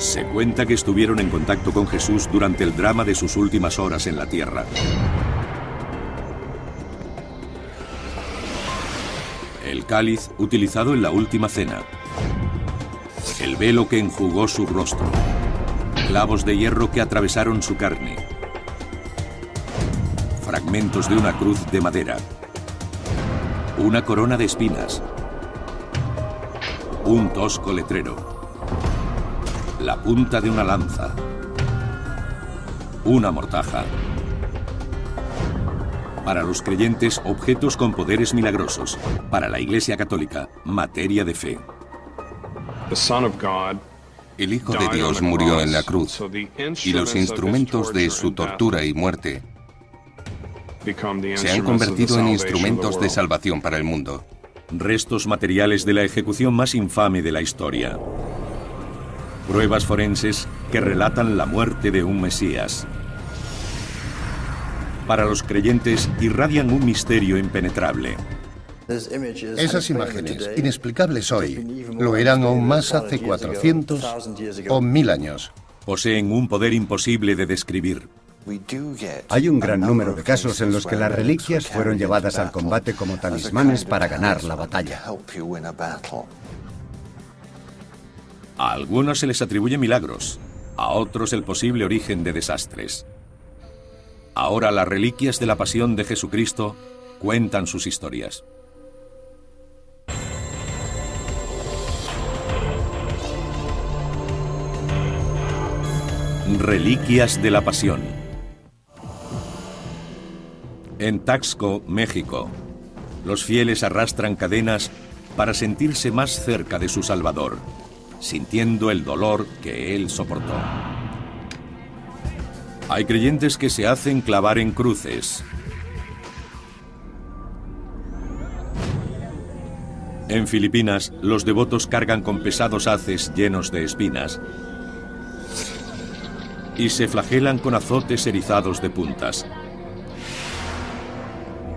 Se cuenta que estuvieron en contacto con Jesús durante el drama de sus últimas horas en la tierra. El cáliz utilizado en la última cena. El velo que enjugó su rostro. Clavos de hierro que atravesaron su carne. Fragmentos de una cruz de madera. Una corona de espinas. Un tosco letrero. La punta de una lanza. Una mortaja. Para los creyentes, objetos con poderes milagrosos. Para la Iglesia Católica, materia de fe. El Hijo de Dios murió en la cruz y los instrumentos de su tortura y muerte se han convertido en instrumentos de salvación para el mundo. Restos materiales de la ejecución más infame de la historia. Pruebas forenses que relatan la muerte de un Mesías. Para los creyentes irradian un misterio impenetrable. Esas imágenes, inexplicables hoy, lo eran aún más hace 400 o 1000 años. Poseen un poder imposible de describir. Hay un gran número de casos en los que las reliquias fueron llevadas al combate como talismanes para ganar la batalla. A algunos se les atribuye milagros, a otros el posible origen de desastres. Ahora las reliquias de la pasión de Jesucristo cuentan sus historias. Reliquias de la Pasión. En Taxco, México, los fieles arrastran cadenas para sentirse más cerca de su Salvador, sintiendo el dolor que Él soportó. Hay creyentes que se hacen clavar en cruces. En Filipinas, los devotos cargan con pesados haces llenos de espinas y se flagelan con azotes erizados de puntas.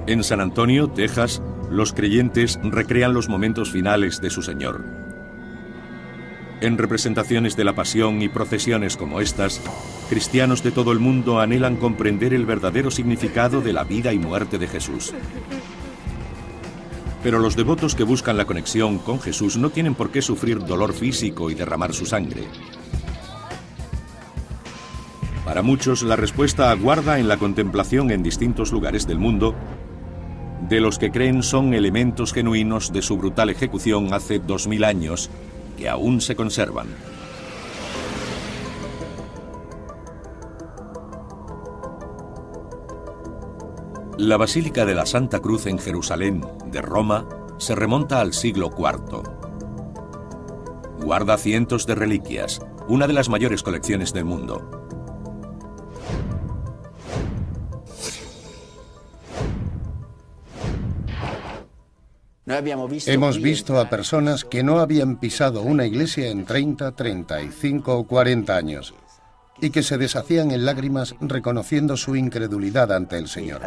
En San Antonio, Texas, los creyentes recrean los momentos finales de su Señor. En representaciones de la Pasión y procesiones como estas, cristianos de todo el mundo anhelan comprender el verdadero significado de la vida y muerte de Jesús. Pero los devotos que buscan la conexión con Jesús no tienen por qué sufrir dolor físico y derramar su sangre. Para muchos, la respuesta aguarda en la contemplación en distintos lugares del mundo de los que creen son elementos genuinos de su brutal ejecución hace 2000 años que aún se conservan. La Basílica de la Santa Cruz en Jerusalén, de Roma, se remonta al siglo IV. Guarda cientos de reliquias, una de las mayores colecciones del mundo. Hemos visto a personas que no habían pisado una iglesia en 30, 35 o 40 años y que se deshacían en lágrimas reconociendo su incredulidad ante el Señor.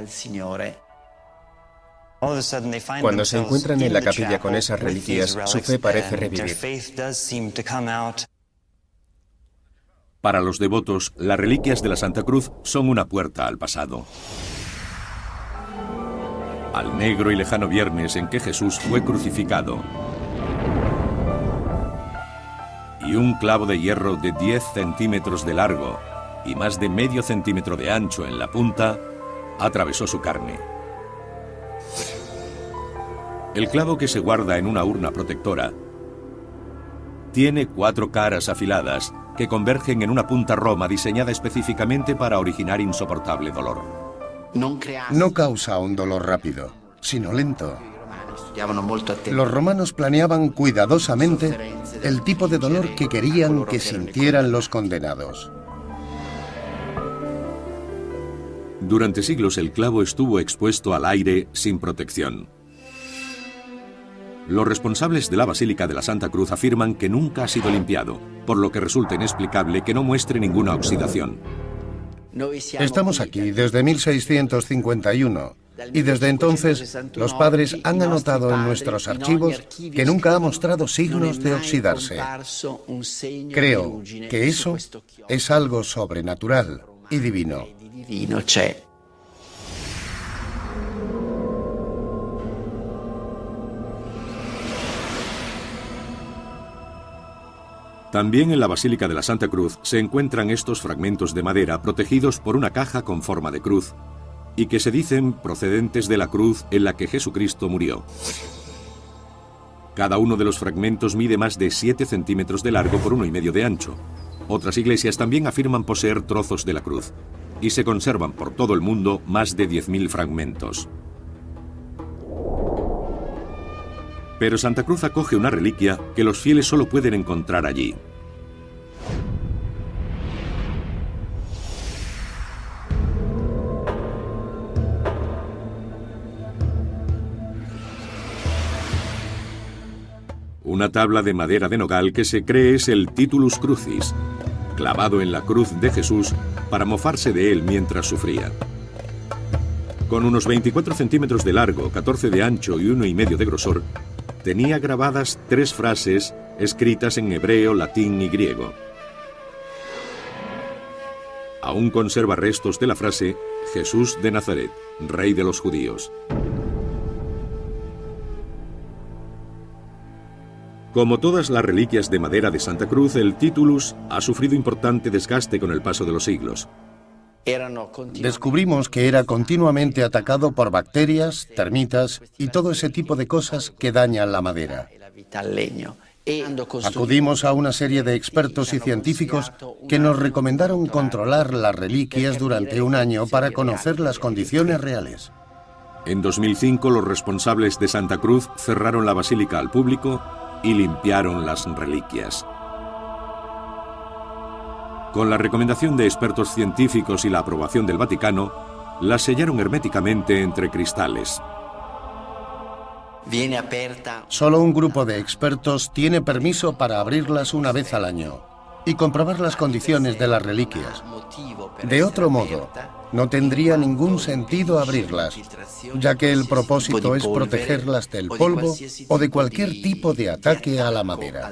Cuando se encuentran en la capilla con esas reliquias, su fe parece revivir. Para los devotos, las reliquias de la Santa Cruz son una puerta al pasado. Al negro y lejano viernes en que Jesús fue crucificado. Y un clavo de hierro de 10 centímetros de largo y más de medio centímetro de ancho en la punta atravesó su carne. El clavo, que se guarda en una urna protectora, tiene 4 caras afiladas que convergen en una punta roma diseñada específicamente para originar insoportable dolor. No causa un dolor rápido, sino lento. Los romanos planeaban cuidadosamente el tipo de dolor que querían que sintieran los condenados. Durante siglos el clavo estuvo expuesto al aire sin protección. Los responsables de la Basílica de la Santa Cruz afirman que nunca ha sido limpiado, por lo que resulta inexplicable que no muestre ninguna oxidación. Estamos aquí desde 1651, Y desde entonces, los padres han anotado en nuestros archivos que nunca ha mostrado signos de oxidarse. Creo que eso es algo sobrenatural y divino. También en la Basílica de la Santa Cruz se encuentran estos fragmentos de madera protegidos por una caja con forma de cruz y que se dicen procedentes de la cruz en la que Jesucristo murió. Cada uno de los fragmentos mide más de 7 centímetros de largo por 1,5 de ancho. Otras iglesias también afirman poseer trozos de la cruz y se conservan por todo el mundo más de 10.000 fragmentos. Pero Santa Cruz acoge una reliquia que los fieles solo pueden encontrar allí. Una tabla de madera de nogal que se cree es el Titulus Crucis, clavado en la cruz de Jesús para mofarse de él mientras sufría. Con unos 24 centímetros de largo, 14 de ancho y 1,5 de grosor, tenía grabadas 3 frases escritas en hebreo, latín y griego. Aún conserva restos de la frase Jesús de Nazaret, Rey de los Judíos. Como todas las reliquias de madera de Santa Cruz, el Titulus ha sufrido importante desgaste con el paso de los siglos. Descubrimos que era continuamente atacado por bacterias, termitas y todo ese tipo de cosas que dañan la madera. Acudimos a una serie de expertos y científicos que nos recomendaron controlar las reliquias durante un año para conocer las condiciones reales. En 2005, los responsables de Santa Cruz cerraron la basílica al público y limpiaron las reliquias. Con la recomendación de expertos científicos y la aprobación del Vaticano, las sellaron herméticamente entre cristales. Solo un grupo de expertos tiene permiso para abrirlas una vez al año y comprobar las condiciones de las reliquias. De otro modo, no tendría ningún sentido abrirlas, ya que el propósito es protegerlas del polvo o de cualquier tipo de ataque a la madera.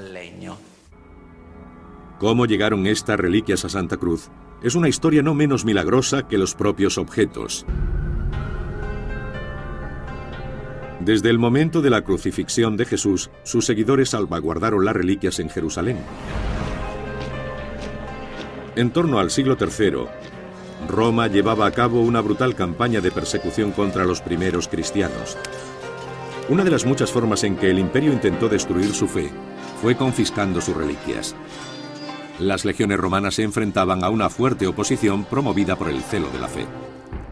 Cómo llegaron estas reliquias a Santa Cruz es una historia no menos milagrosa que los propios objetos. Desde el momento de la crucifixión de Jesús, sus seguidores salvaguardaron las reliquias en Jerusalén. En torno al siglo III, Roma llevaba a cabo una brutal campaña de persecución contra los primeros cristianos. Una de las muchas formas en que el imperio intentó destruir su fe fue confiscando sus reliquias. Las legiones romanas se enfrentaban a una fuerte oposición promovida por el celo de la fe.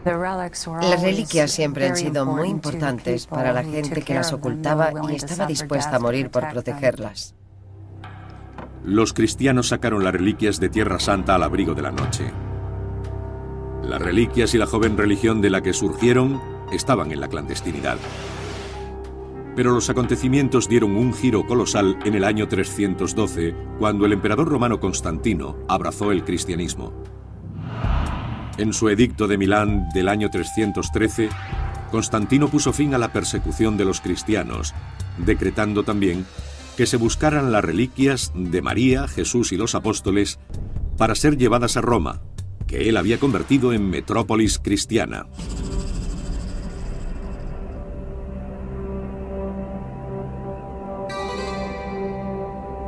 Las reliquias siempre han sido muy importantes para la gente que las ocultaba y estaba dispuesta a morir por protegerlas. Los cristianos sacaron las reliquias de Tierra Santa al abrigo de la noche. Las reliquias y la joven religión de la que surgieron estaban en la clandestinidad. Pero los acontecimientos dieron un giro colosal en el año 312, cuando el emperador romano Constantino abrazó el cristianismo. En su edicto de Milán del año 313, Constantino puso fin a la persecución de los cristianos, decretando también que se buscaran las reliquias de María, Jesús y los apóstoles para ser llevadas a Roma, que él había convertido en metrópolis cristiana.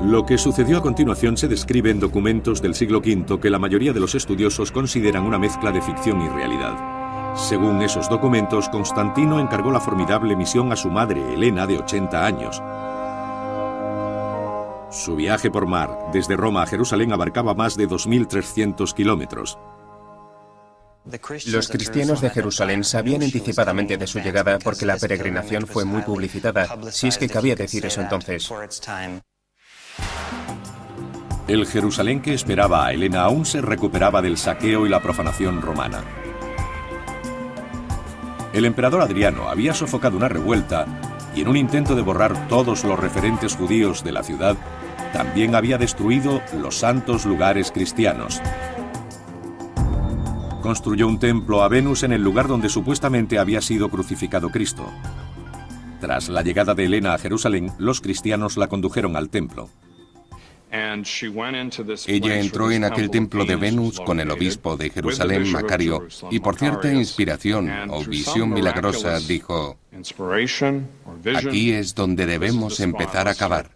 Lo que sucedió a continuación se describe en documentos del siglo V que la mayoría de los estudiosos consideran una mezcla de ficción y realidad. Según esos documentos, Constantino encargó la formidable misión a su madre, Helena, de 80 años. Su viaje por mar, desde Roma a Jerusalén, abarcaba más de 2.300 kilómetros. Los cristianos de Jerusalén sabían anticipadamente de su llegada porque la peregrinación fue muy publicitada, si es que cabía decir eso entonces. El Jerusalén que esperaba a Helena aún se recuperaba del saqueo y la profanación romana. El emperador Adriano había sofocado una revuelta y en un intento de borrar todos los referentes judíos de la ciudad, también había destruido los santos lugares cristianos. construyó un templo a Venus en el lugar donde supuestamente había sido crucificado Cristo. Tras la llegada de Helena a Jerusalén, los cristianos la condujeron al templo. Ella entró en aquel templo de Venus con el obispo de Jerusalén, Macario, y por cierta inspiración o visión milagrosa dijo: aquí es donde debemos empezar a cavar.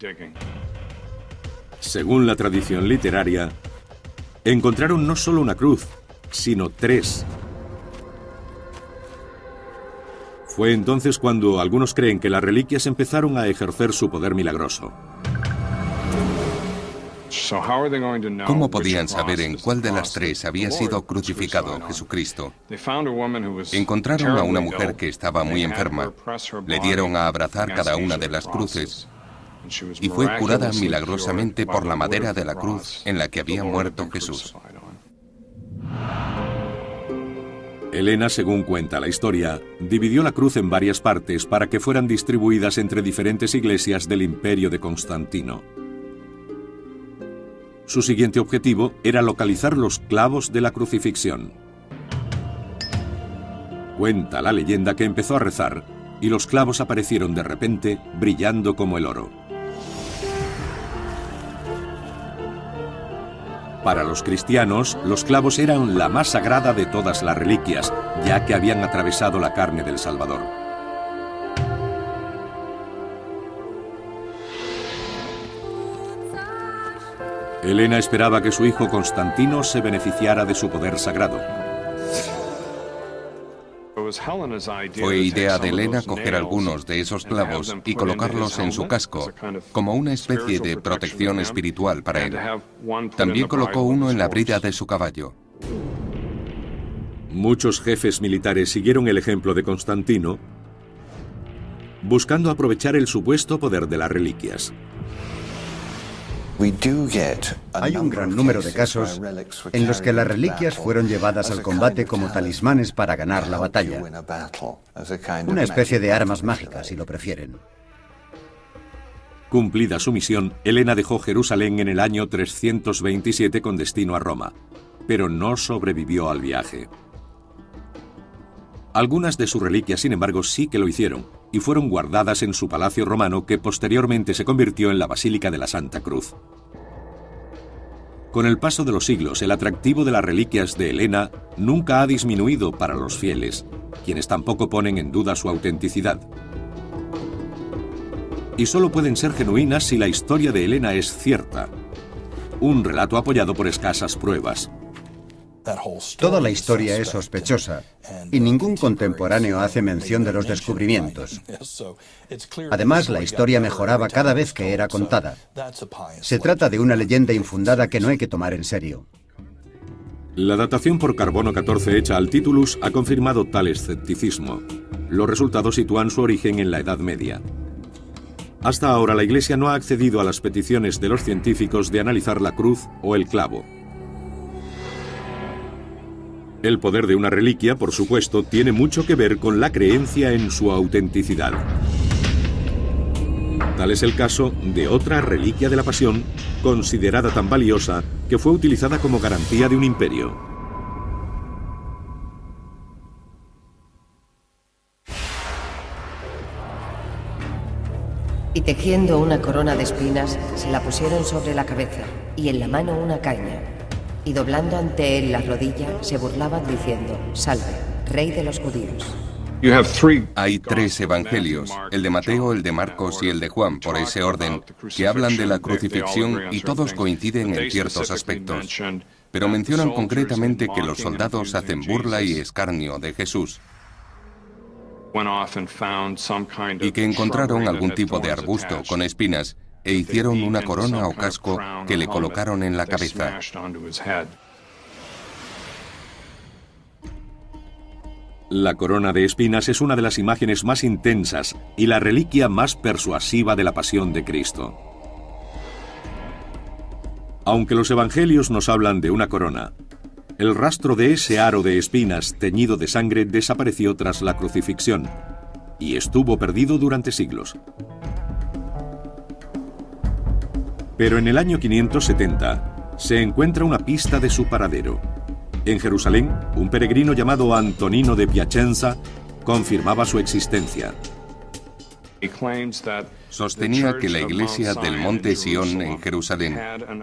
Según la tradición literaria, encontraron no solo una cruz, sino 3. Fue entonces cuando algunos creen que las reliquias empezaron a ejercer su poder milagroso. ¿Cómo podían saber en cuál de las 3 había sido crucificado Jesucristo? Encontraron a una mujer que estaba muy enferma, le dieron a abrazar cada una de las cruces y fue curada milagrosamente por la madera de la cruz en la que había muerto Jesús. Helena, según cuenta la historia, dividió la cruz en varias partes para que fueran distribuidas entre diferentes iglesias del imperio de Constantino. Su siguiente objetivo era localizar los clavos de la crucifixión. Cuenta la leyenda que empezó a rezar y los clavos aparecieron de repente brillando como el oro. Para los cristianos, los clavos eran la más sagrada de todas las reliquias, ya que habían atravesado la carne del Salvador. Helena esperaba que su hijo Constantino se beneficiara de su poder sagrado. Fue idea de Helena coger algunos de esos clavos y colocarlos en su casco, como una especie de protección espiritual para él. También colocó uno en la brida de su caballo. Muchos jefes militares siguieron el ejemplo de Constantino, buscando aprovechar el supuesto poder de las reliquias. Hay un gran número de casos en los que las reliquias fueron llevadas al combate como talismanes para ganar la batalla. Una especie de armas mágicas, si lo prefieren. Cumplida su misión, Helena dejó Jerusalén en el año 327 con destino a Roma, pero no sobrevivió al viaje. Algunas de sus reliquias, sin embargo, sí que lo hicieron, y fueron guardadas en su palacio romano, que posteriormente se convirtió en la Basílica de la Santa Cruz. Con el paso de los siglos, el atractivo de las reliquias de Helena nunca ha disminuido para los fieles, quienes tampoco ponen en duda su autenticidad. Y solo pueden ser genuinas si la historia de Helena es cierta, un relato apoyado por escasas pruebas. Toda la historia es sospechosa y ningún contemporáneo hace mención de los descubrimientos. Además, la historia mejoraba cada vez que era contada. Se trata de una leyenda infundada que no hay que tomar en serio. La datación por carbono 14 hecha al Titulus ha confirmado tal escepticismo. Los resultados sitúan su origen en la Edad Media. Hasta ahora la Iglesia no ha accedido a las peticiones de los científicos de analizar la cruz o el clavo. El poder de una reliquia, por supuesto, tiene mucho que ver con la creencia en su autenticidad. Tal es el caso de otra reliquia de la Pasión, considerada tan valiosa que fue utilizada como garantía de un imperio. Y tejiendo una corona de espinas, se la pusieron sobre la cabeza, y en la mano una caña. Y doblando ante él la rodilla, se burlaban diciendo: Salve, Rey de los judíos. Hay 3 evangelios, el de Mateo, el de Marcos y el de Juan, por ese orden, que hablan de la crucifixión y todos coinciden en ciertos aspectos. Pero mencionan concretamente que los soldados hacen burla y escarnio de Jesús y que encontraron algún tipo de arbusto con espinas e hicieron una corona o casco que le colocaron en la cabeza. La corona de espinas es una de las imágenes más intensas y la reliquia más persuasiva de la pasión de Cristo. Aunque los evangelios nos hablan de una corona, el rastro de ese aro de espinas teñido de sangre desapareció tras la crucifixión y estuvo perdido durante siglos. Pero en el año 570 se encuentra una pista de su paradero. En Jerusalén, un peregrino llamado Antonino de Piacenza confirmaba su existencia. Sostenía que la iglesia del Monte Sión en Jerusalén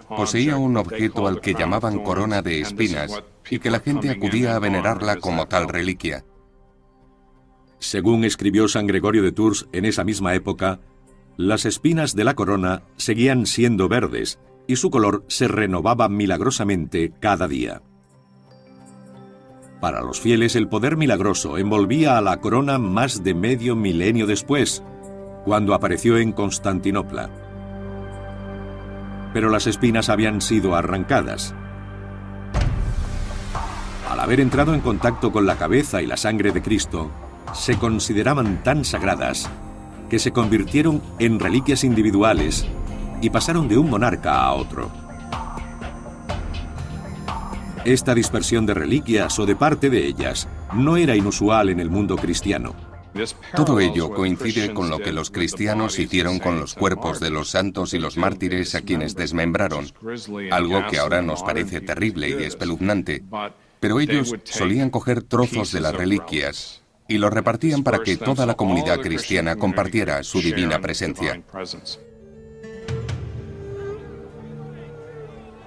poseía un objeto al que llamaban corona de espinas y que la gente acudía a venerarla como tal reliquia. Según escribió San Gregorio de Tours en esa misma época, las espinas de la corona seguían siendo verdes y su color se renovaba milagrosamente cada día. Para los fieles, el poder milagroso envolvía a la corona más de medio milenio después, cuando apareció en Constantinopla. Pero las espinas habían sido arrancadas. Al haber entrado en contacto con la cabeza y la sangre de Cristo, se consideraban tan sagradas que se convirtieron en reliquias individuales y pasaron de un monarca a otro. Esta dispersión de reliquias o de parte de ellas no era inusual en el mundo cristiano. Todo ello coincide con lo que los cristianos hicieron con los cuerpos de los santos y los mártires a quienes desmembraron, algo que ahora nos parece terrible y espeluznante, pero ellos solían coger trozos de las reliquias y los repartían para que toda la comunidad cristiana compartiera su divina presencia.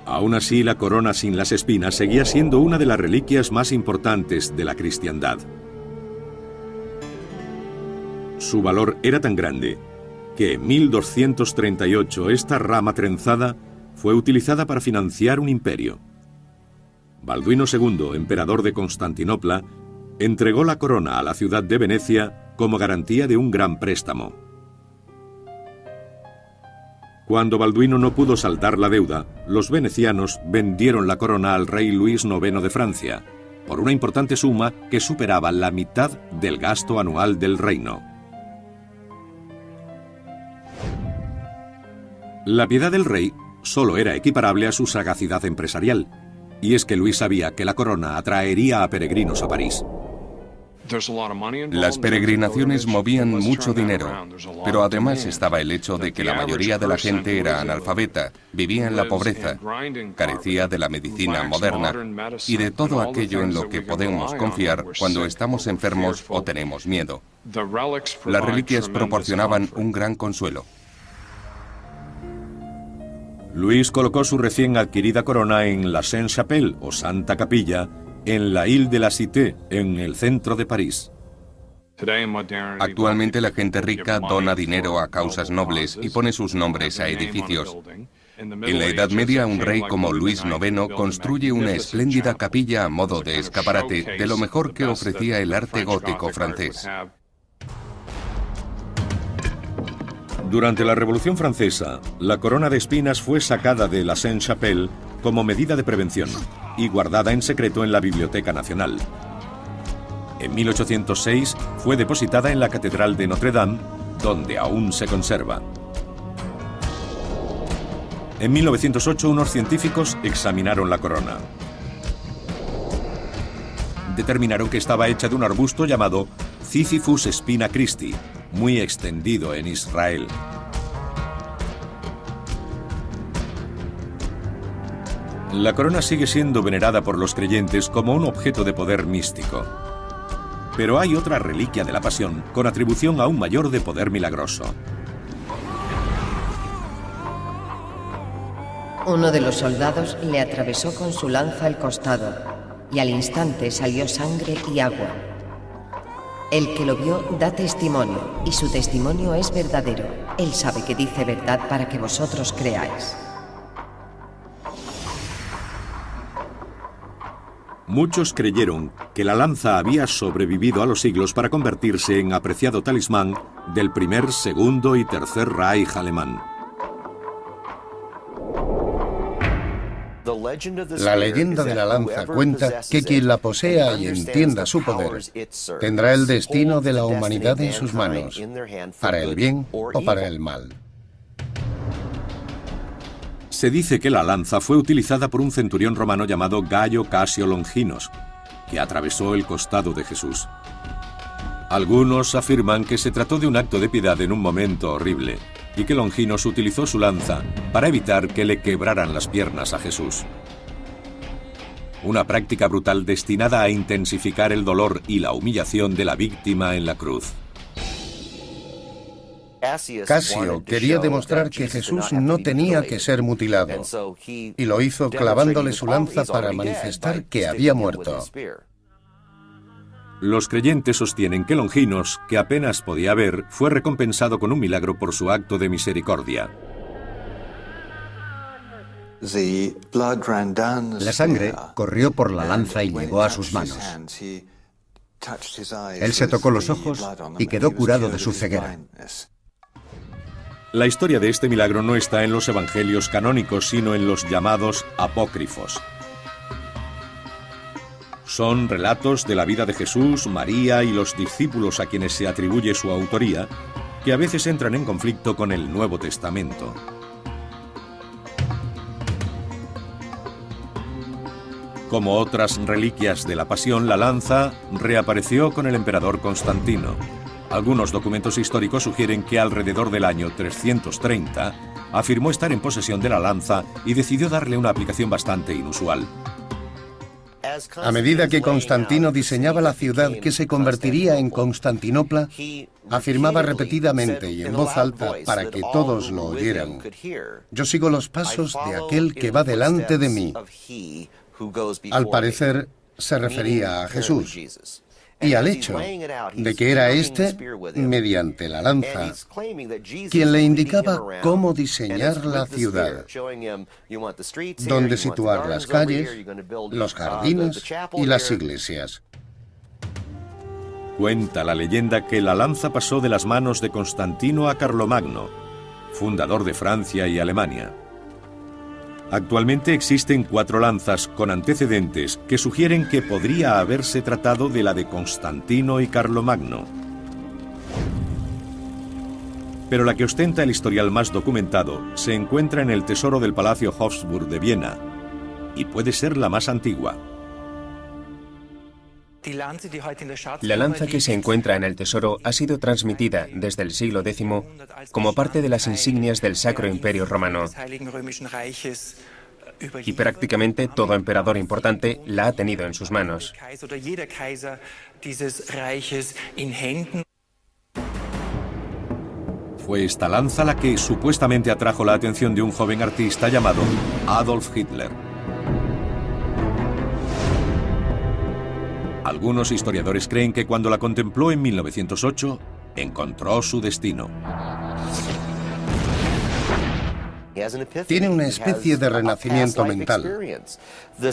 Aún así, la corona sin las espinas seguía siendo una de las reliquias más importantes de la cristiandad. Su valor era tan grande que en 1238 esta rama trenzada fue utilizada para financiar un imperio. Balduino II, emperador de Constantinopla, entregó la corona a la ciudad de Venecia como garantía de un gran préstamo. Cuando Balduino no pudo saldar la deuda, los venecianos vendieron la corona al rey Luis IX de Francia, por una importante suma que superaba la mitad del gasto anual del reino. La piedad del rey solo era equiparable a su sagacidad empresarial, y es que Luis sabía que la corona atraería a peregrinos a París. Las peregrinaciones movían mucho dinero, pero además estaba el hecho de que la mayoría de la gente era analfabeta, vivía en la pobreza, carecía de la medicina moderna y de todo aquello en lo que podemos confiar cuando estamos enfermos o tenemos miedo. Las reliquias proporcionaban un gran consuelo. Luis colocó su recién adquirida corona en la Sainte-Chapelle, o Santa Capilla, en la Ile de la Cité, en el centro de París. Actualmente la gente rica dona dinero a causas nobles y pone sus nombres a edificios. En la Edad Media, un rey como Luis IX construye una espléndida capilla a modo de escaparate de lo mejor que ofrecía el arte gótico francés. Durante la Revolución Francesa, la corona de espinas fue sacada de la Sainte-Chapelle como medida de prevención y guardada en secreto en la Biblioteca Nacional. En 1806 fue depositada en la Catedral de Notre Dame, donde aún se conserva. En 1908 unos científicos examinaron la corona. Determinaron que estaba hecha de un arbusto llamado Ziziphus spina Christi, muy extendido en Israel. La corona sigue siendo venerada por los creyentes como un objeto de poder místico. Pero hay otra reliquia de la Pasión con atribución aún mayor de poder milagroso. Uno de los soldados le atravesó con su lanza el costado y al instante salió sangre y agua. El que lo vio da testimonio, y su testimonio es verdadero. Él sabe que dice verdad para que vosotros creáis. Muchos creyeron que la lanza había sobrevivido a los siglos para convertirse en apreciado talismán del primer, segundo y tercer Reich alemán. La leyenda de la lanza cuenta que quien la posea y entienda su poder tendrá el destino de la humanidad en sus manos, para el bien o para el mal. Se dice que la lanza fue utilizada por un centurión romano llamado Gayo Casio Longinos, que atravesó el costado de Jesús. Algunos afirman que se trató de un acto de piedad en un momento horrible, y que Longinos utilizó su lanza para evitar que le quebraran las piernas a Jesús. una práctica brutal destinada a intensificar el dolor y la humillación de la víctima en la cruz. Casio quería demostrar que Jesús no tenía que ser mutilado, y lo hizo clavándole su lanza para manifestar que había muerto. Los creyentes sostienen que Longinos, que apenas podía ver, fue recompensado con un milagro por su acto de misericordia. La sangre corrió por la lanza y llegó a sus manos. Él se tocó los ojos y quedó curado de su ceguera. La historia de este milagro no está en los evangelios canónicos, sino en los llamados apócrifos. Son relatos de la vida de Jesús, María y los discípulos a quienes se atribuye su autoría, que a veces entran en conflicto con el Nuevo Testamento. Como otras reliquias de la Pasión, la lanza reapareció con el emperador Constantino. Algunos documentos históricos sugieren que alrededor del año 330 afirmó estar en posesión de la lanza y decidió darle una aplicación bastante inusual. A medida que Constantino diseñaba la ciudad que se convertiría en Constantinopla, afirmaba repetidamente y en voz alta para que todos lo oyeran: yo sigo los pasos de aquel que va delante de mí. Al parecer se refería a Jesús y al hecho de que era éste, mediante la lanza, quien le indicaba cómo diseñar la ciudad, dónde situar las calles, los jardines y las iglesias. Cuenta la leyenda que la lanza pasó de las manos de Constantino a Carlomagno, fundador de Francia y Alemania. Actualmente existen 4 lanzas con antecedentes que sugieren que podría haberse tratado de la de Constantino y Carlomagno. Pero la que ostenta el historial más documentado se encuentra en el tesoro del Palacio Hofburg de Viena y puede ser la más antigua. La lanza que se encuentra en el tesoro ha sido transmitida desde el siglo X como parte de las insignias del Sacro Imperio Romano. Y prácticamente todo emperador importante la ha tenido en sus manos. Fue esta lanza la que supuestamente atrajo la atención de un joven artista llamado Adolf Hitler. Algunos historiadores creen que cuando la contempló en 1908, encontró su destino. Tiene una especie de renacimiento mental,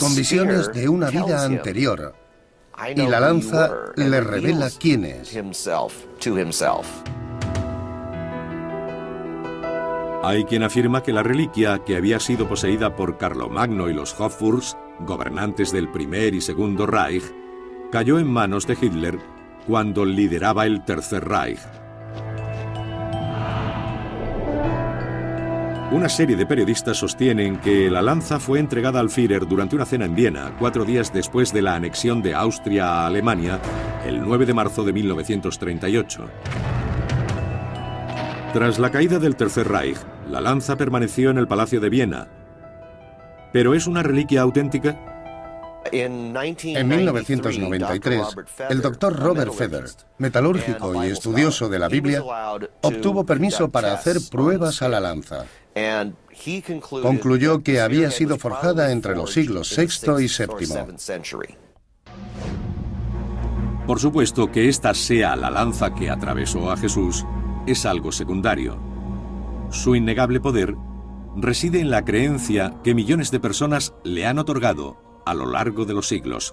con visiones de una vida anterior, y la lanza le revela quién es. Hay quien afirma que la reliquia, que había sido poseída por Carlomagno y los Hofburgs, gobernantes del Primer y Segundo Reich, cayó en manos de Hitler cuando lideraba el Tercer Reich. Una serie de periodistas sostienen que la lanza fue entregada al Führer durante una cena en Viena, 4 días después de la anexión de Austria a Alemania, el 9 de marzo de 1938. Tras la caída del Tercer Reich, la lanza permaneció en el Palacio de Viena. ¿Pero es una reliquia auténtica? En 1993, el doctor Robert Feder, metalúrgico y estudioso de la Biblia, obtuvo permiso para hacer pruebas a la lanza. Concluyó que había sido forjada entre los siglos VI y VII. Por supuesto que esta sea la lanza que atravesó a Jesús es algo secundario. Su innegable poder reside en la creencia que millones de personas le han otorgado a lo largo de los siglos.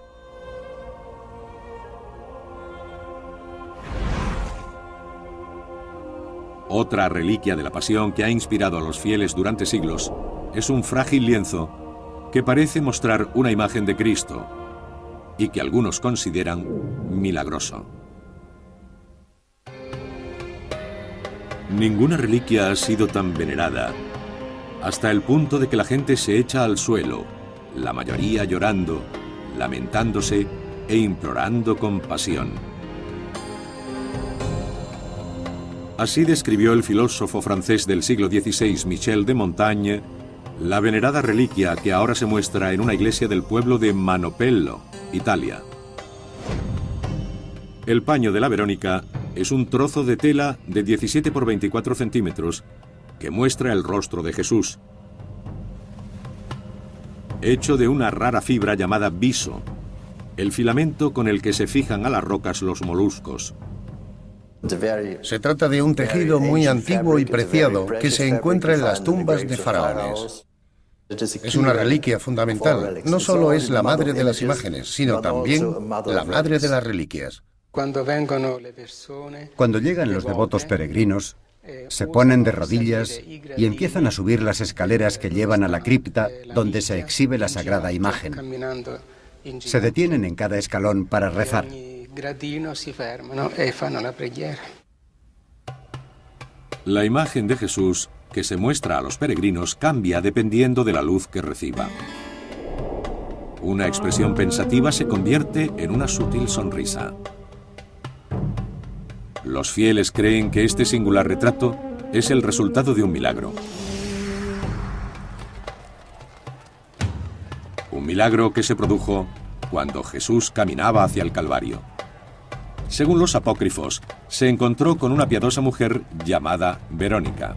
Otra reliquia de la Pasión que ha inspirado a los fieles durante siglos es un frágil lienzo que parece mostrar una imagen de Cristo y que algunos consideran milagroso. Ninguna reliquia ha sido tan venerada, hasta el punto de que la gente se echa al suelo, la mayoría llorando, lamentándose e implorando compasión. Así describió el filósofo francés del siglo XVI, Michel de Montaigne, La venerada reliquia que ahora se muestra en una iglesia del pueblo de Manopello, Italia. El paño de la Verónica es un trozo de tela de 17 por 24 centímetros que muestra el rostro de Jesús, hecho de una rara fibra llamada viso, el filamento con el que se fijan a las rocas los moluscos. Se trata de un tejido muy antiguo y preciado que se encuentra en las tumbas de faraones. Es una reliquia fundamental. No solo es la madre de las imágenes, sino también la madre de las reliquias. Cuando llegan los devotos peregrinos, se ponen de rodillas y empiezan a subir las escaleras que llevan a la cripta donde se exhibe la sagrada imagen. Se detienen en cada escalón para rezar. La imagen de Jesús que se muestra a los peregrinos cambia dependiendo de la luz que reciba. Una expresión pensativa se convierte en una sutil sonrisa. Los fieles creen que este singular retrato es el resultado de un milagro. Un milagro que se produjo cuando Jesús caminaba hacia el Calvario. Según los apócrifos, se encontró con una piadosa mujer llamada Verónica.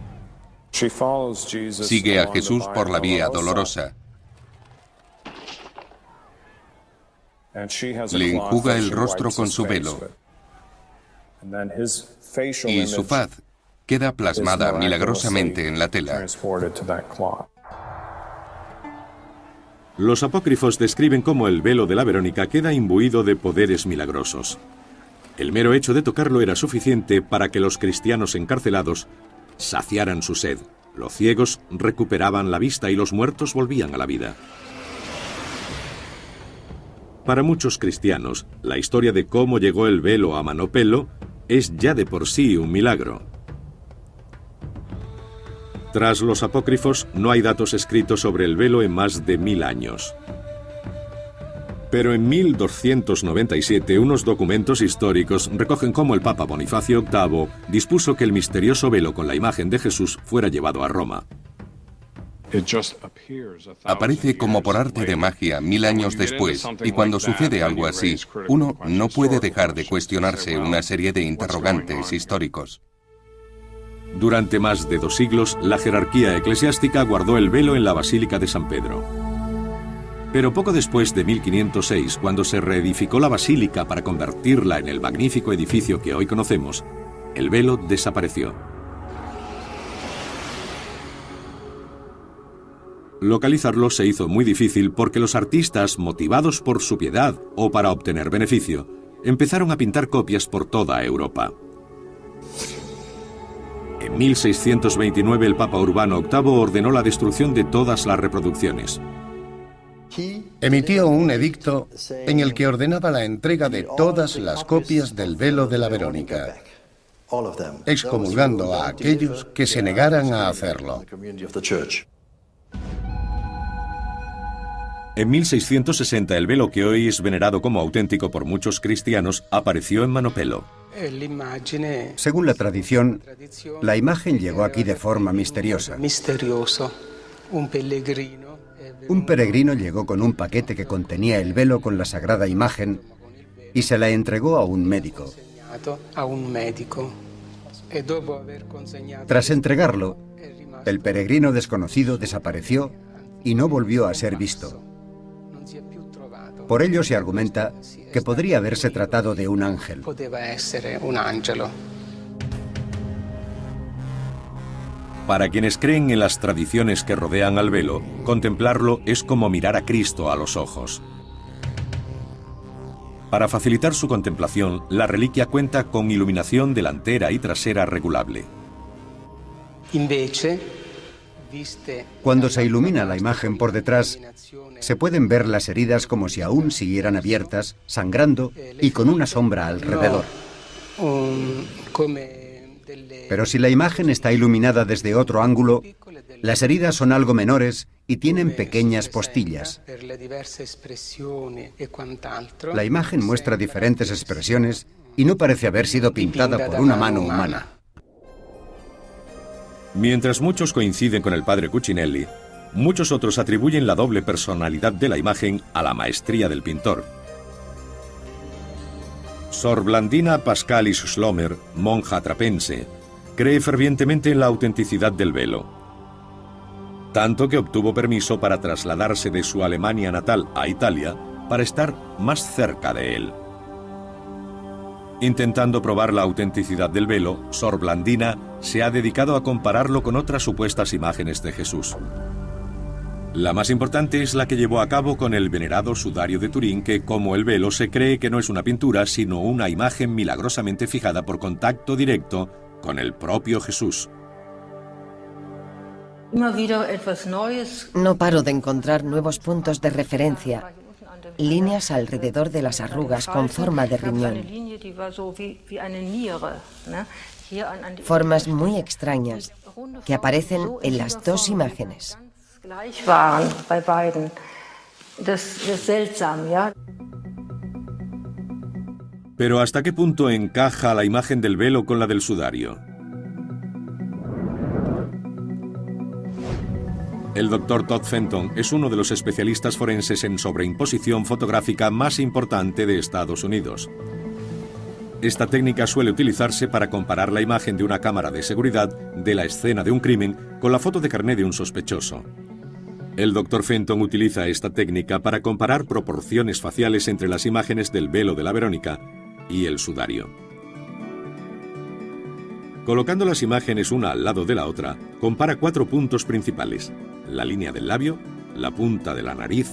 Sigue a Jesús por la vía dolorosa. Le enjuga el rostro con su velo y su faz queda plasmada milagrosamente en la tela. Los apócrifos describen cómo el velo de la Verónica queda imbuido de poderes milagrosos. El mero hecho de tocarlo era suficiente para que los cristianos encarcelados saciaran su sed. Los ciegos recuperaban la vista y los muertos volvían a la vida. Para muchos cristianos, la historia de cómo llegó el velo a Manopello es ya de por sí un milagro. Tras los apócrifos, no hay datos escritos sobre el velo en más de 1000 años. Pero en 1297, unos documentos históricos recogen cómo el Papa Bonifacio VIII dispuso que el misterioso velo con la imagen de Jesús fuera llevado a Roma. Aparece como por arte de magia 1000 años después, y cuando sucede algo así, uno no puede dejar de cuestionarse una serie de interrogantes históricos. Durante más de 2 siglos, la jerarquía eclesiástica guardó el velo en la Basílica de San Pedro. Pero poco después de 1506, cuando se reedificó la basílica para convertirla en el magnífico edificio que hoy conocemos, el velo desapareció. Localizarlo se hizo muy difícil porque los artistas, motivados por su piedad o para obtener beneficio, empezaron a pintar copias por toda Europa. En 1629 el Papa Urbano VIII ordenó la destrucción de todas las reproducciones. Emitió un edicto en el que ordenaba la entrega de todas las copias del velo de la Verónica, excomulgando a aquellos que se negaran a hacerlo. En 1660 el velo que hoy es venerado como auténtico por muchos cristianos apareció en Manopello. Según la tradición, la imagen llegó aquí de forma misteriosa. Un peregrino llegó con un paquete que contenía el velo con la sagrada imagen y se la entregó a un médico. Tras entregarlo, el peregrino desconocido desapareció y no volvió a ser visto. Por ello se argumenta que podría haberse tratado de un ángel. Para quienes creen en las tradiciones que rodean al velo, contemplarlo es como mirar a Cristo a los ojos. Para facilitar su contemplación, la reliquia cuenta con iluminación delantera y trasera regulable. Cuando se ilumina la imagen por detrás, se pueden ver las heridas como si aún siguieran abiertas, sangrando y con una sombra alrededor. Pero si la imagen está iluminada desde otro ángulo, las heridas son algo menores y tienen pequeñas postillas. La imagen muestra diferentes expresiones y no parece haber sido pintada por una mano humana. Mientras muchos coinciden con el padre Cucinelli, Muchos otros atribuyen la doble personalidad de la imagen a la maestría del pintor. Sor Blandina Pascalis Schlomer, monja trapense, cree fervientemente en la autenticidad del velo, tanto que obtuvo permiso para trasladarse de su Alemania natal a Italia para estar más cerca de él. Intentando probar la autenticidad del velo, Sor Blandina se ha dedicado a compararlo con otras supuestas imágenes de Jesús. La más importante es la que llevó a cabo con el venerado sudario de Turín, que, como el velo, se cree que no es una pintura, sino una imagen milagrosamente fijada por contacto directo con el propio Jesús. No paro de encontrar nuevos puntos de referencia, líneas alrededor de las arrugas con forma de riñón. Formas muy extrañas que aparecen en las dos imágenes. Pero ¿hasta qué punto encaja la imagen del velo con la del sudario? El Dr. Todd Fenton es uno de los especialistas forenses en sobreimposición fotográfica más importante de Estados Unidos. Esta técnica suele utilizarse para comparar la imagen de una cámara de seguridad de la escena de un crimen con la foto de carné de un sospechoso. El Dr. Fenton utiliza esta técnica para comparar proporciones faciales entre las imágenes del velo de la Verónica y el sudario. Colocando las imágenes una al lado de la otra, compara 4 puntos principales: la línea del labio, la punta de la nariz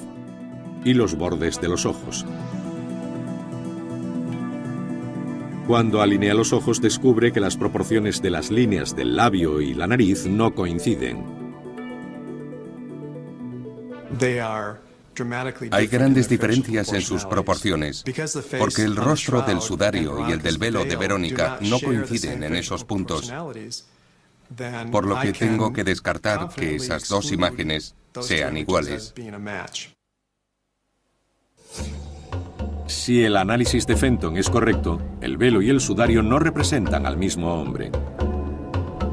y los bordes de los ojos. Cuando alinea los ojos, descubre que las proporciones de las líneas del labio y la nariz no coinciden. Hay grandes diferencias en sus proporciones, porque el rostro del sudario y el del velo de Verónica no coinciden en esos puntos, por lo que tengo que descartar que esas dos imágenes sean iguales. Si el análisis de Fenton es correcto, el velo y el sudario no representan al mismo hombre.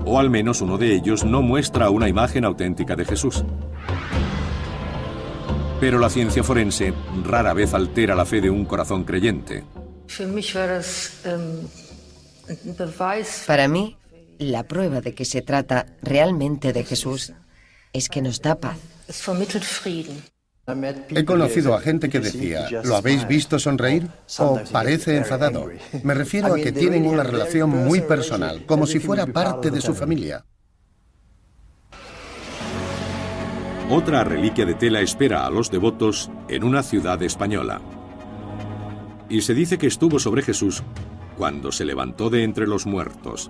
O al menos uno de ellos no muestra una imagen auténtica de Jesús. Pero la ciencia forense rara vez altera la fe de un corazón creyente. Para mí, la prueba de que se trata realmente de Jesús es que nos da paz. He conocido a gente que decía, ¿lo habéis visto sonreír? O parece enfadado. Me refiero a que tienen una relación muy personal, como si fuera parte de su familia. Otra reliquia de tela espera a los devotos en una ciudad española. Y se dice que estuvo sobre Jesús cuando se levantó de entre los muertos.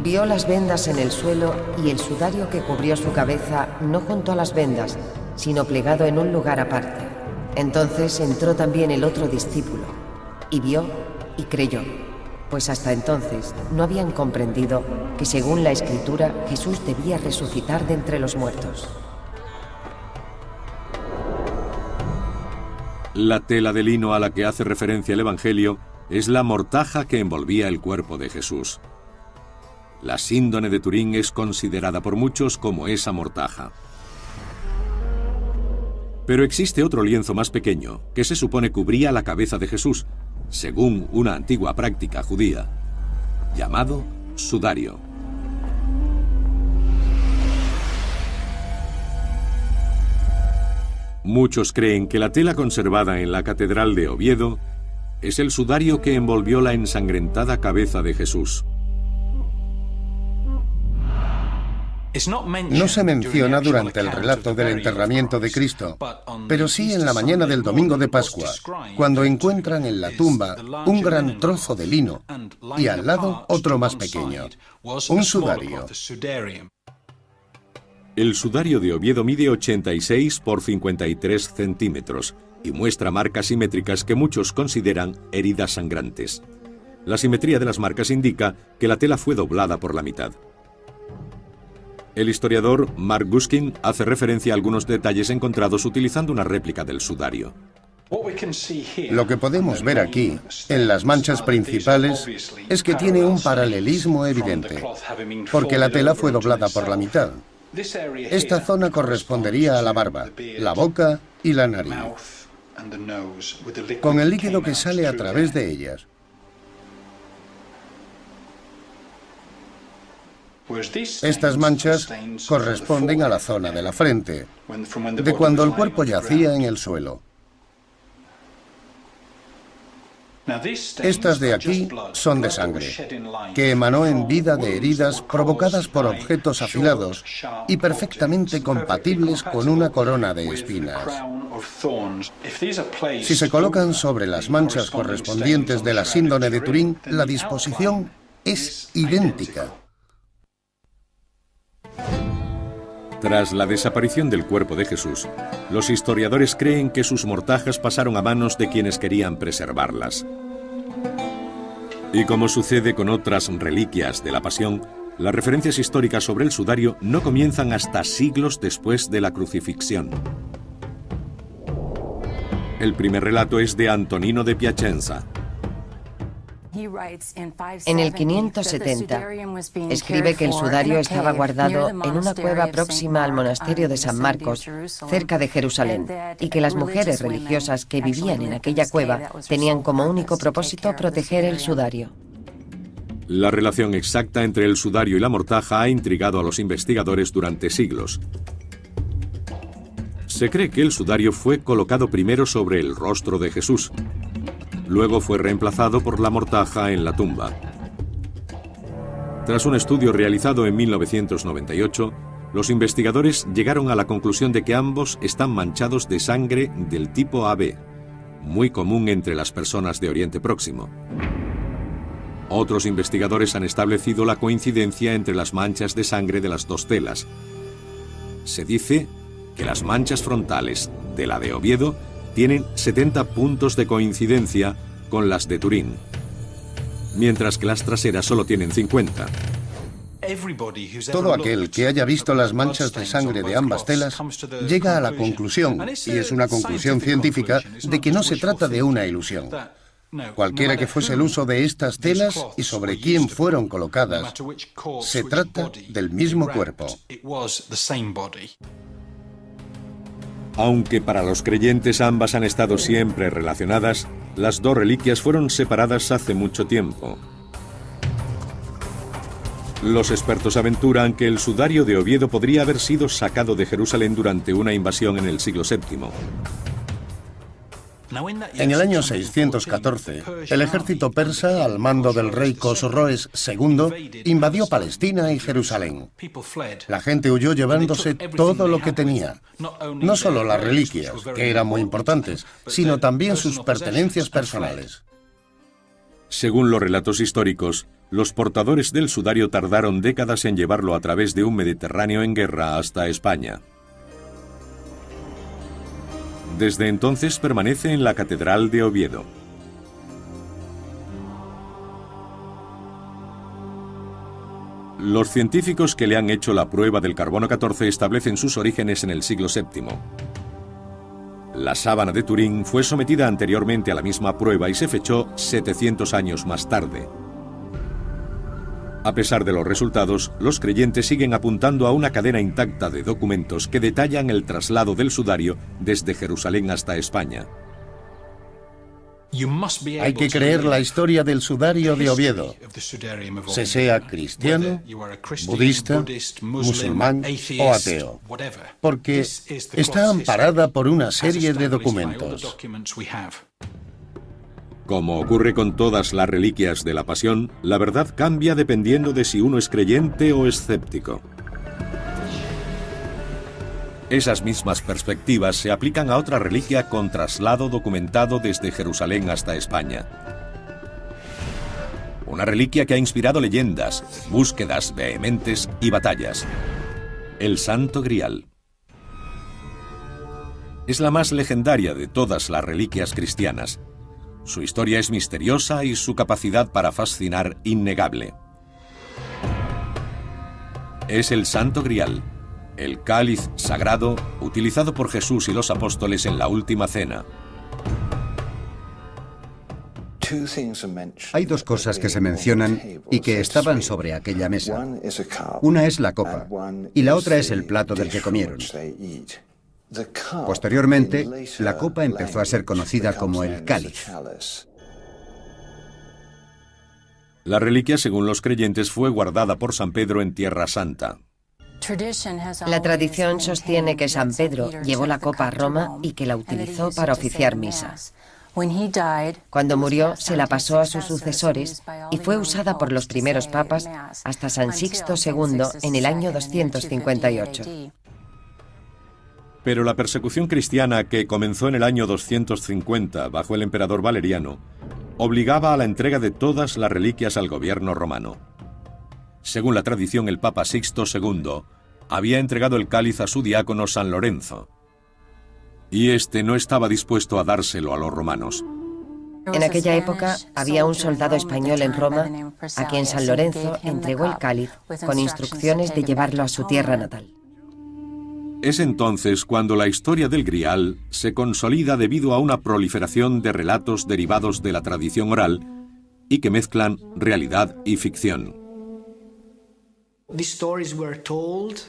Vio las vendas en el suelo y el sudario que cubrió su cabeza no junto a las vendas, sino plegado en un lugar aparte. Entonces entró también el otro discípulo, y vio y creyó, pues hasta entonces no habían comprendido que según la Escritura Jesús debía resucitar de entre los muertos. La tela de lino a la que hace referencia el Evangelio es la mortaja que envolvía el cuerpo de Jesús. La síndone de Turín es considerada por muchos como esa mortaja. Pero existe otro lienzo más pequeño, que se supone cubría la cabeza de Jesús, según una antigua práctica judía, llamado sudario. Muchos creen que la tela conservada en la Catedral de Oviedo es el sudario que envolvió la ensangrentada cabeza de Jesús. No se menciona durante el relato del enterramiento de Cristo, pero sí en la mañana del domingo de Pascua, cuando encuentran en la tumba un gran trozo de lino y al lado otro más pequeño, un sudario. El sudario de Oviedo mide 86 por 53 centímetros y muestra marcas simétricas que muchos consideran heridas sangrantes. La simetría de las marcas indica que la tela fue doblada por la mitad. El historiador Mark Guskin hace referencia a algunos detalles encontrados utilizando una réplica del sudario. Lo que podemos ver aquí, en las manchas principales, es que tiene un paralelismo evidente, porque la tela fue doblada por la mitad. Esta zona correspondería a la barba, la boca y la nariz, con el líquido que sale a través de ellas. Estas manchas corresponden a la zona de la frente, de cuando el cuerpo yacía en el suelo. Estas de aquí son de sangre, que emanó en vida de heridas provocadas por objetos afilados y perfectamente compatibles con una corona de espinas. Si se colocan sobre las manchas correspondientes de la síndrome de Turín, la disposición es idéntica. Tras la desaparición del cuerpo de Jesús, los historiadores creen que sus mortajas pasaron a manos de quienes querían preservarlas. Y como sucede con otras reliquias de la Pasión, las referencias históricas sobre el sudario no comienzan hasta siglos después de la crucifixión. El primer relato es de Antonino de Piacenza. En el 570, escribe que el sudario estaba guardado en una cueva próxima al monasterio de San Marcos, cerca de Jerusalén, y que las mujeres religiosas que vivían en aquella cueva tenían como único propósito proteger el sudario. La relación exacta entre el sudario y la mortaja ha intrigado a los investigadores durante siglos. Se cree que el sudario fue colocado primero sobre el rostro de Jesús. Luego fue reemplazado por la mortaja en la tumba. Tras un estudio realizado en 1998, los investigadores llegaron a la conclusión de que ambos están manchados de sangre del tipo AB, muy común entre las personas de Oriente Próximo. Otros investigadores han establecido la coincidencia entre las manchas de sangre de las dos telas. Se dice que las manchas frontales de la de Oviedo tienen 70 puntos de coincidencia con las de Turín, mientras que las traseras solo tienen 50. Todo aquel que haya visto las manchas de sangre de ambas telas llega a la conclusión, y es una conclusión científica, de que no se trata de una ilusión. Cualquiera que fuese el uso de estas telas y sobre quién fueron colocadas, se trata del mismo cuerpo. Aunque para los creyentes ambas han estado siempre relacionadas, las dos reliquias fueron separadas hace mucho tiempo. Los expertos aventuran que el sudario de Oviedo podría haber sido sacado de Jerusalén durante una invasión en el siglo VII. En el año 614, el ejército persa, al mando del rey Cosroes II, invadió Palestina y Jerusalén. La gente huyó llevándose todo lo que tenía, no solo las reliquias, que eran muy importantes, sino también sus pertenencias personales. Según los relatos históricos, los portadores del sudario tardaron décadas en llevarlo a través de un Mediterráneo en guerra hasta España. Desde entonces permanece en la Catedral de Oviedo. Los científicos que le han hecho la prueba del carbono 14 establecen sus orígenes en el siglo VII. La sábana de Turín fue sometida anteriormente a la misma prueba y se fechó 700 años más tarde. A pesar de los resultados, los creyentes siguen apuntando a una cadena intacta de documentos que detallan el traslado del sudario desde Jerusalén hasta España. Hay que creer la historia del sudario de Oviedo, se sea cristiano, budista, musulmán o ateo, porque está amparada por una serie de documentos. Como ocurre con todas las reliquias de la Pasión, la verdad cambia dependiendo de si uno es creyente o escéptico. Esas mismas perspectivas se aplican a otra reliquia con traslado documentado desde Jerusalén hasta España. Una reliquia que ha inspirado leyendas, búsquedas vehementes y batallas. El Santo Grial. Es la más legendaria de todas las reliquias cristianas. Su historia es misteriosa y su capacidad para fascinar innegable. Es el Santo Grial, el cáliz sagrado utilizado por Jesús y los apóstoles en la Última Cena. Hay dos cosas que se mencionan y que estaban sobre aquella mesa. Una es la copa y la otra es el plato del que comieron. Posteriormente, la copa empezó a ser conocida como el cáliz. La reliquia, según los creyentes, fue guardada por San Pedro en Tierra Santa. La tradición sostiene que San Pedro llevó la copa a Roma y que la utilizó para oficiar misa. Cuando murió, se la pasó a sus sucesores y fue usada por los primeros papas hasta San Sixto II en el año 258. Pero la persecución cristiana, que comenzó en el año 250 bajo el emperador Valeriano, obligaba a la entrega de todas las reliquias al gobierno romano. Según la tradición, el Papa Sixto II había entregado el cáliz a su diácono San Lorenzo, y este no estaba dispuesto a dárselo a los romanos. En aquella época había un soldado español en Roma a quien San Lorenzo entregó el cáliz con instrucciones de llevarlo a su tierra natal. Es entonces cuando la historia del Grial se consolida debido a una proliferación de relatos derivados de la tradición oral y que mezclan realidad y ficción.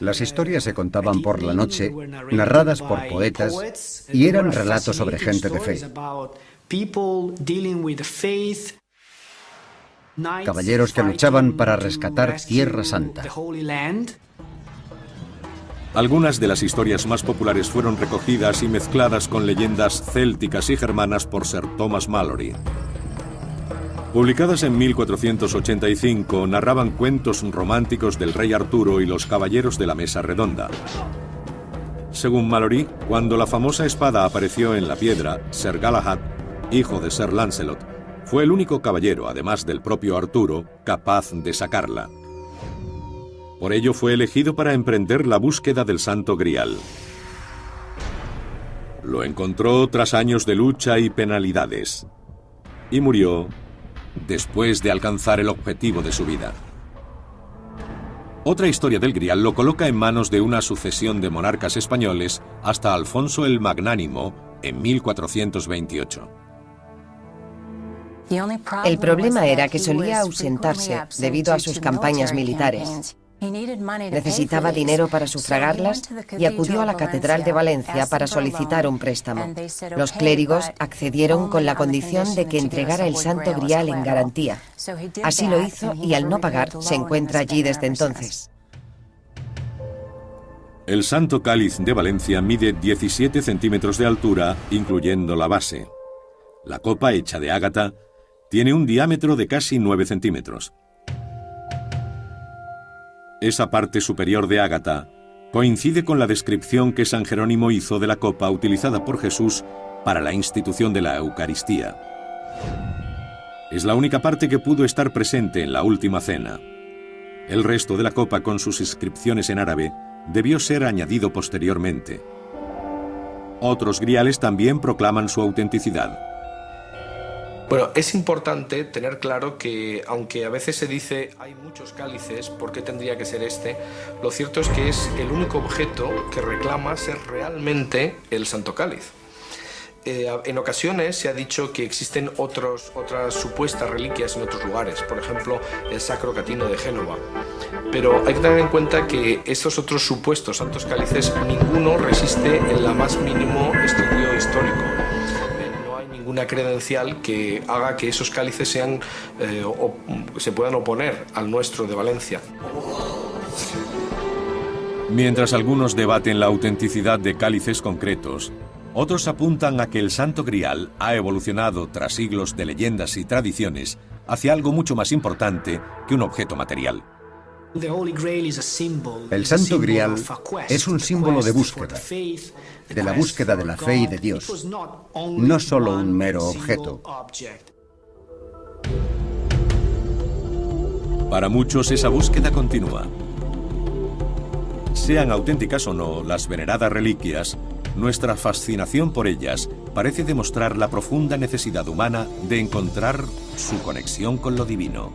Las historias se contaban por la noche, narradas por poetas, y eran relatos sobre gente de fe. Caballeros que luchaban para rescatar Tierra Santa. Algunas de las historias más populares fueron recogidas y mezcladas con leyendas célticas y germanas por Sir Thomas Malory. Publicadas en 1485, narraban cuentos románticos del rey Arturo y los caballeros de la Mesa Redonda. Según Malory, cuando la famosa espada apareció en la piedra, Sir Galahad, hijo de Sir Lancelot, fue el único caballero, además del propio Arturo, capaz de sacarla. Por ello fue elegido para emprender la búsqueda del Santo Grial. Lo encontró tras años de lucha y penalidades, y murió después de alcanzar el objetivo de su vida. Otra historia del Grial lo coloca en manos de una sucesión de monarcas españoles hasta Alfonso el Magnánimo en 1428. El problema era que solía ausentarse debido a sus campañas militares. Necesitaba dinero para sufragarlas y acudió a la Catedral de Valencia para solicitar un préstamo. Los clérigos accedieron con la condición de que entregara el Santo Grial en garantía. Así lo hizo y al no pagar se encuentra allí desde entonces. El Santo Cáliz de Valencia mide 17 centímetros de altura, incluyendo la base. La copa, hecha de ágata, tiene un diámetro de casi 9 centímetros. Esa parte superior de ágata coincide con la descripción que San Jerónimo hizo de la copa utilizada por Jesús para la institución de la Eucaristía. Es la única parte que pudo estar presente en la última cena. El resto de la copa, con sus inscripciones en árabe, debió ser añadido posteriormente. Otros griales también proclaman su autenticidad. Bueno, es importante tener claro que, aunque a veces se dice hay muchos cálices, ¿por qué tendría que ser este? Lo cierto es que es el único objeto que reclama ser realmente el Santo Cáliz. En ocasiones se ha dicho que existen otras supuestas reliquias en otros lugares, por ejemplo, el Sacro Catino de Génova. Pero hay que tener en cuenta que estos otros supuestos santos cálices, ninguno resiste el más mínimo estudio histórico. Una credencial que haga que esos cálices se puedan oponer al nuestro de Valencia. Mientras algunos debaten la autenticidad de cálices concretos, otros apuntan a que el Santo Grial ha evolucionado tras siglos de leyendas y tradiciones hacia algo mucho más importante que un objeto material. El Santo Grial es un símbolo de búsqueda, de la búsqueda de la fe y de Dios, no solo un mero objeto. Para muchos esa búsqueda continúa. Sean auténticas o no las veneradas reliquias, nuestra fascinación por ellas parece demostrar la profunda necesidad humana de encontrar su conexión con lo divino.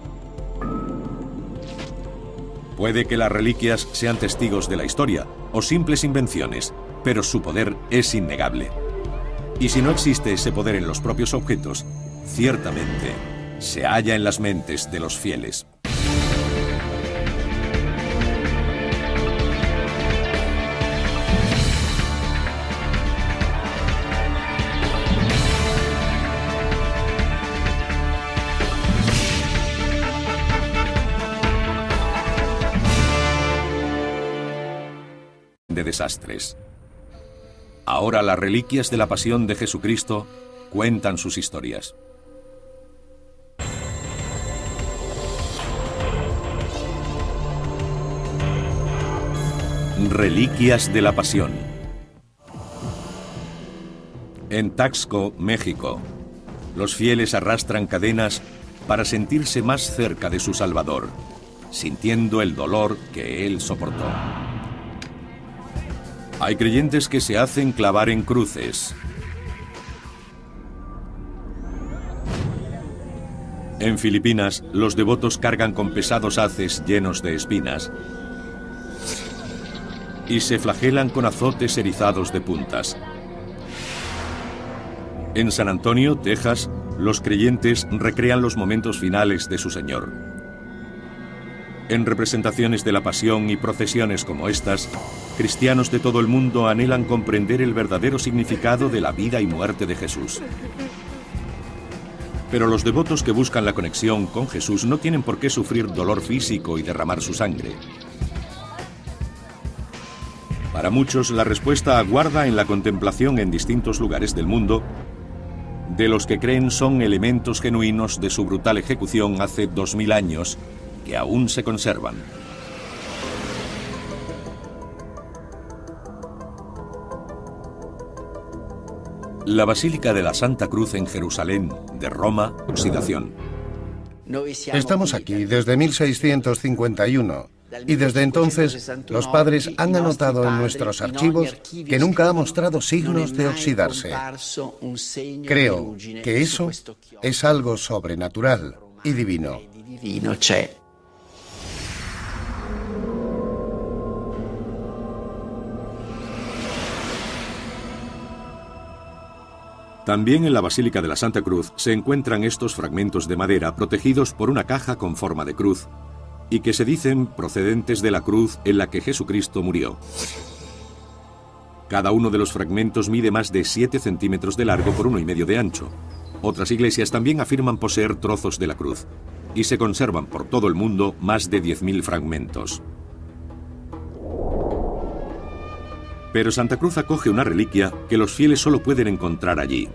Puede que las reliquias sean testigos de la historia o simples invenciones, pero su poder es innegable. Y si no existe ese poder en los propios objetos, ciertamente, se halla en las mentes de los fieles. De desastres. Ahora las reliquias de la pasión de Jesucristo cuentan sus historias. Reliquias de la pasión. En Taxco, México, los fieles arrastran cadenas para sentirse más cerca de su Salvador, sintiendo el dolor que Él soportó. Hay creyentes que se hacen clavar en cruces. En Filipinas, los devotos cargan con pesados haces llenos de espinas y se flagelan con azotes erizados de puntas. En San Antonio, Texas, los creyentes recrean los momentos finales de su Señor. En representaciones de la pasión y procesiones como estas, cristianos de todo el mundo anhelan comprender el verdadero significado de la vida y muerte de Jesús. Pero los devotos que buscan la conexión con Jesús no tienen por qué sufrir dolor físico y derramar su sangre. Para muchos, la respuesta aguarda en la contemplación en distintos lugares del mundo de los que creen son elementos genuinos de su brutal ejecución hace 2000 años que aún se conservan. La Basílica de la Santa Cruz en Jerusalén, de Roma, oxidación. Estamos aquí desde 1651 y desde entonces los padres han anotado en nuestros archivos que nunca ha mostrado signos de oxidarse. Creo que eso es algo sobrenatural y divino. También en la Basílica de la Santa Cruz se encuentran estos fragmentos de madera protegidos por una caja con forma de cruz y que se dicen procedentes de la cruz en la que Jesucristo murió. Cada uno de los fragmentos mide más de 7 centímetros de largo por 1,5 de ancho. Otras iglesias también afirman poseer trozos de la cruz y se conservan por todo el mundo más de 10.000 fragmentos. Pero Santa Cruz acoge una reliquia que los fieles solo pueden encontrar allí.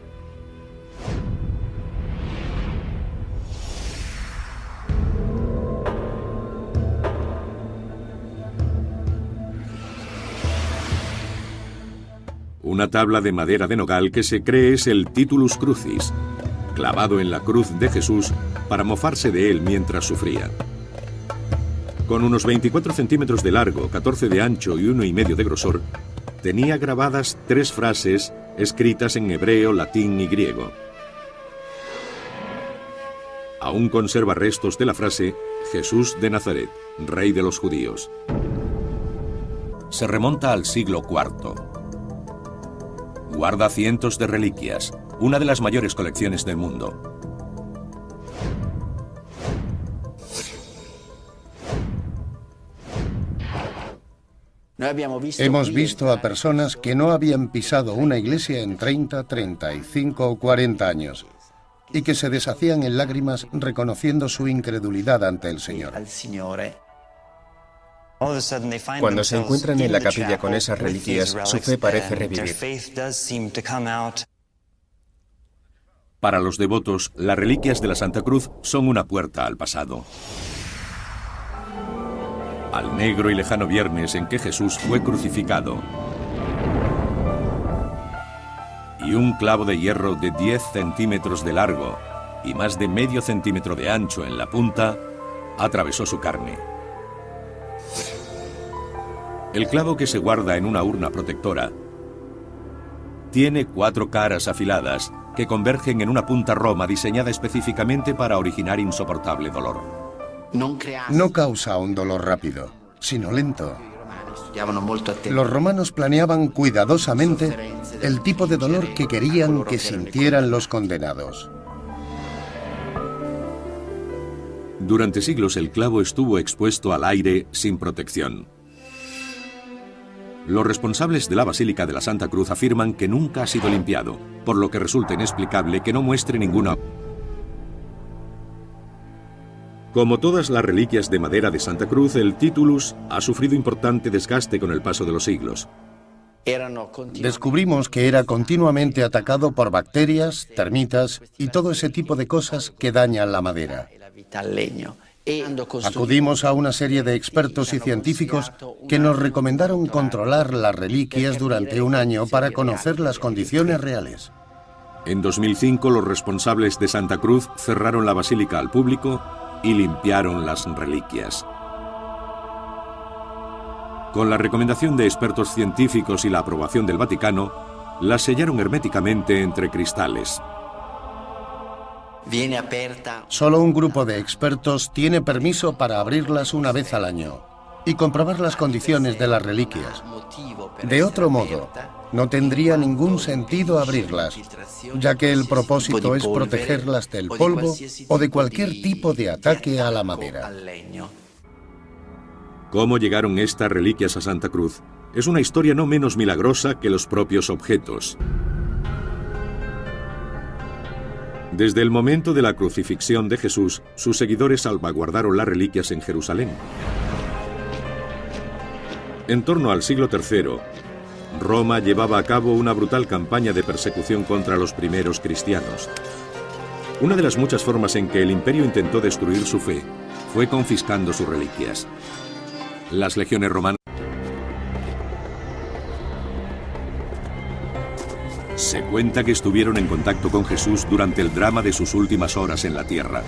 Una tabla de madera de nogal que se cree es el Titulus Crucis, clavado en la cruz de Jesús para mofarse de él mientras sufría. Con unos 24 centímetros de largo, 14 de ancho y 1,5 de grosor, tenía grabadas 3 frases escritas en hebreo, latín y griego. Aún conserva restos de la frase Jesús de Nazaret, Rey de los Judíos. Se remonta al siglo IV. Guarda cientos de reliquias, una de las mayores colecciones del mundo. Hemos visto a personas que no habían pisado una iglesia en 30, 35 o 40 años y que se deshacían en lágrimas reconociendo su incredulidad ante el Señor. Cuando se encuentran en la capilla con esas reliquias, su fe parece revivir. Para los devotos, las reliquias de la Santa Cruz son una puerta al pasado. Al negro y lejano viernes en que Jesús fue crucificado. Y un clavo de hierro de 10 centímetros de largo y más de medio centímetro de ancho en la punta atravesó su carne. El clavo, que se guarda en una urna protectora, tiene 4 caras afiladas que convergen en una punta roma diseñada específicamente para originar insoportable dolor. No causa un dolor rápido, sino lento. Los romanos planeaban cuidadosamente el tipo de dolor que querían que sintieran los condenados. Durante siglos el clavo estuvo expuesto al aire sin protección. Los responsables de la Basílica de la Santa Cruz afirman que nunca ha sido limpiado, por lo que resulta inexplicable que no muestre ninguna... Como todas las reliquias de madera de Santa Cruz, el titulus ha sufrido importante desgaste con el paso de los siglos. Descubrimos que era continuamente atacado por bacterias, termitas y todo ese tipo de cosas que dañan la madera. Acudimos a una serie de expertos y científicos que nos recomendaron controlar las reliquias durante un año para conocer las condiciones reales. En 2005 los responsables de Santa Cruz cerraron la basílica al público y limpiaron las reliquias. Con la recomendación de expertos científicos y la aprobación del Vaticano, las sellaron herméticamente entre cristales. Solo un grupo de expertos tiene permiso para abrirlas una vez al año y comprobar las condiciones de las reliquias. De otro modo, no tendría ningún sentido abrirlas, ya que el propósito es protegerlas del polvo o de cualquier tipo de ataque a la madera. ¿Cómo llegaron estas reliquias a Santa Cruz? Es una historia no menos milagrosa que los propios objetos. Desde el momento de la crucifixión de Jesús, sus seguidores salvaguardaron las reliquias en Jerusalén. En torno al siglo III, Roma llevaba a cabo una brutal campaña de persecución contra los primeros cristianos. Una de las muchas formas en que el imperio intentó destruir su fe fue confiscando sus reliquias. Las legiones romanas se cuenta que estuvieron en contacto con Jesús durante el drama de sus últimas horas en la tierra.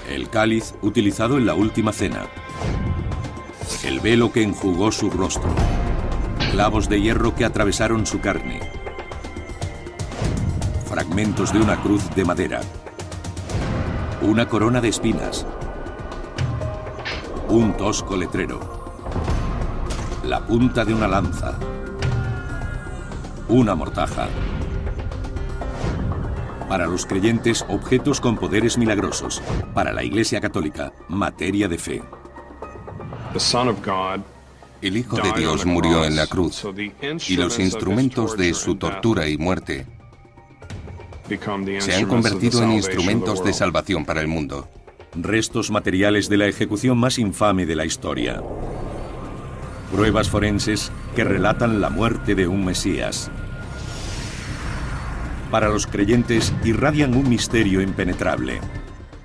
El cáliz utilizado en la última cena. El velo que enjugó su rostro. Clavos de hierro que atravesaron su carne. Fragmentos de una cruz de madera. Una corona de espinas. Un tosco letrero. La punta de una lanza. Una mortaja. Para los creyentes, objetos con poderes milagrosos. Para la Iglesia Católica, materia de fe. El Hijo de Dios murió en la cruz, y los instrumentos de su tortura y muerte se han convertido en instrumentos de salvación para el mundo. Restos materiales de la ejecución más infame de la historia. Pruebas forenses que relatan la muerte de un Mesías. Para los creyentes irradian un misterio impenetrable.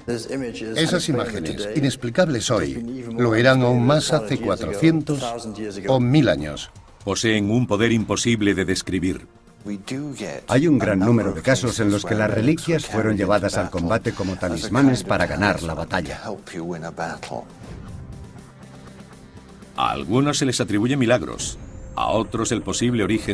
Esas imágenes, inexplicables hoy, lo eran aún más hace 400 o 1000 años. Poseen un poder imposible de describir. Hay un gran número de casos en los que las reliquias fueron llevadas al combate como talismanes para ganar la batalla. A algunos se les atribuye milagros, a otros el posible origen